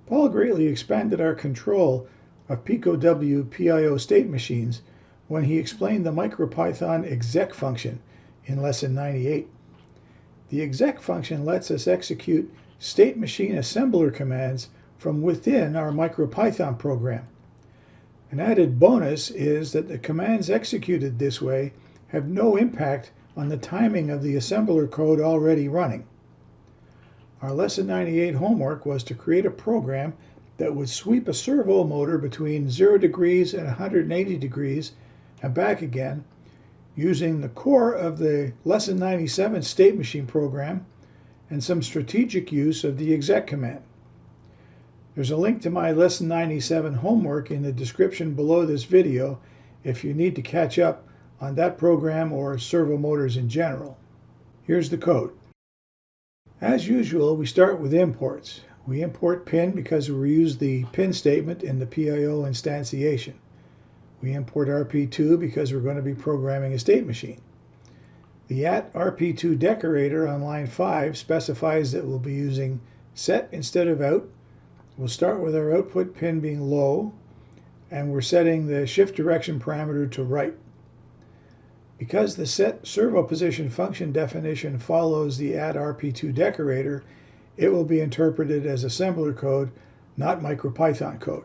Paul greatly expanded our control of Pico PIO state machines when he explained the MicroPython exec function in lesson 98. The exec function lets us execute state machine assembler commands from within our MicroPython program. An added bonus is that the commands executed this way have no impact on the timing of the assembler code already running. Our lesson 98 homework was to create a program that would sweep a servo motor between 0 degrees and 180 degrees and back again using the core of the lesson 97 state machine program and some strategic use of the exec command. There's a link to my lesson 97 homework in the description below this video if you need to catch up on that program or servo motors in general. Here's the code. As usual, we start with imports. We import pin because we use the pin statement in the PIO instantiation. We import RP2 because we're going to be programming a state machine. The @RP2 decorator on line 5 specifies that we'll be using set instead of out. We'll start with our output pin being low, and we're setting the shift direction parameter to right. Because the set servo position function definition follows the @RP2 decorator, it will be interpreted as assembler code, not MicroPython code.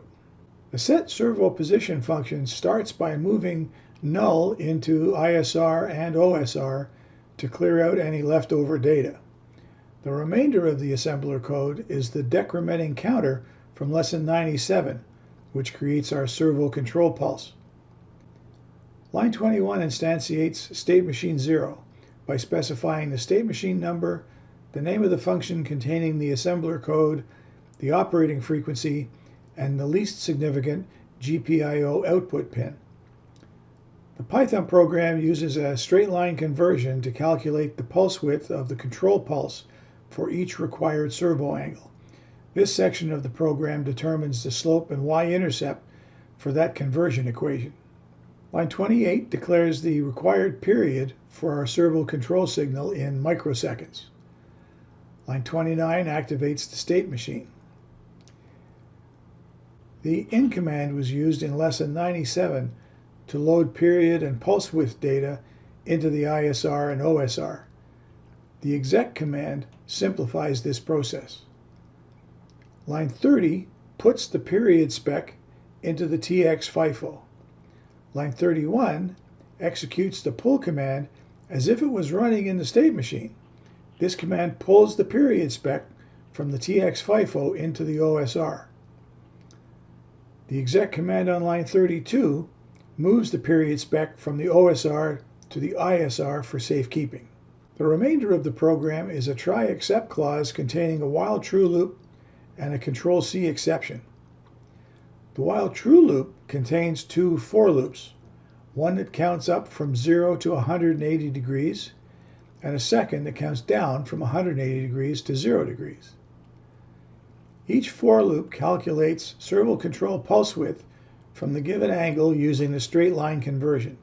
The set servo position function starts by moving null into ISR and OSR to clear out any leftover data. The remainder of the assembler code is the decrementing counter from lesson 97, which creates our servo control pulse. Line 21 instantiates state machine 0 by specifying the state machine number, the name of the function containing the assembler code, the operating frequency, and the least significant GPIO output pin. The Python program uses a straight line conversion to calculate the pulse width of the control pulse for each required servo angle. This section of the program determines the slope and y-intercept for that conversion equation. Line 28 declares the required period for our servo control signal in microseconds. Line 29 activates the state machine. The in command was used in lesson 97 to load period and pulse width data into the ISR and OSR. The exec command simplifies this process. Line 30 puts the period spec into the TX FIFO. Line 31 executes the pull command as if it was running in the state machine. This command pulls the period spec from the TX FIFO into the OSR. The exec command on line 32 moves the period spec from the OSR to the ISR for safekeeping. The remainder of the program is a try except clause containing a while true loop and a control C exception. The while true loop contains two for loops, one that counts up from 0 to 180 degrees, and a second that counts down from 180 degrees to 0 degrees. Each for loop calculates servo control pulse width from the given angle using the straight line conversion.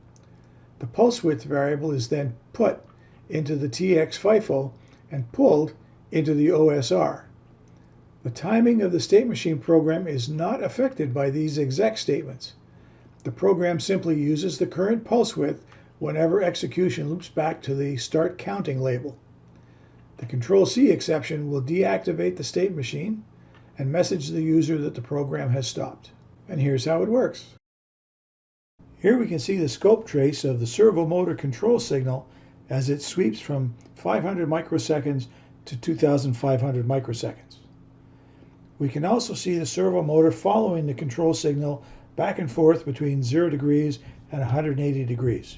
The pulse width variable is then put into the TX FIFO and pulled into the OSR. The timing of the state machine program is not affected by these exec statements. The program simply uses the current pulse width whenever execution loops back to the start counting label. The control C exception will deactivate the state machine and message the user that the program has stopped. And here's how it works. Here we can see the scope trace of the servo motor control signal as it sweeps from 500 microseconds to 2500 microseconds. We can also see the servo motor following the control signal back and forth between 0 degrees and 180 degrees.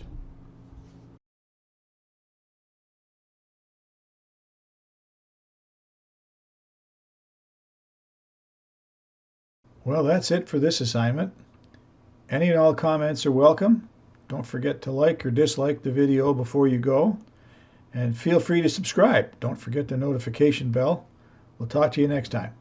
Well, that's it for this assignment. Any and all comments are welcome. Don't forget to like or dislike the video before you go. And feel free to subscribe. Don't forget the notification bell. We'll talk to you next time.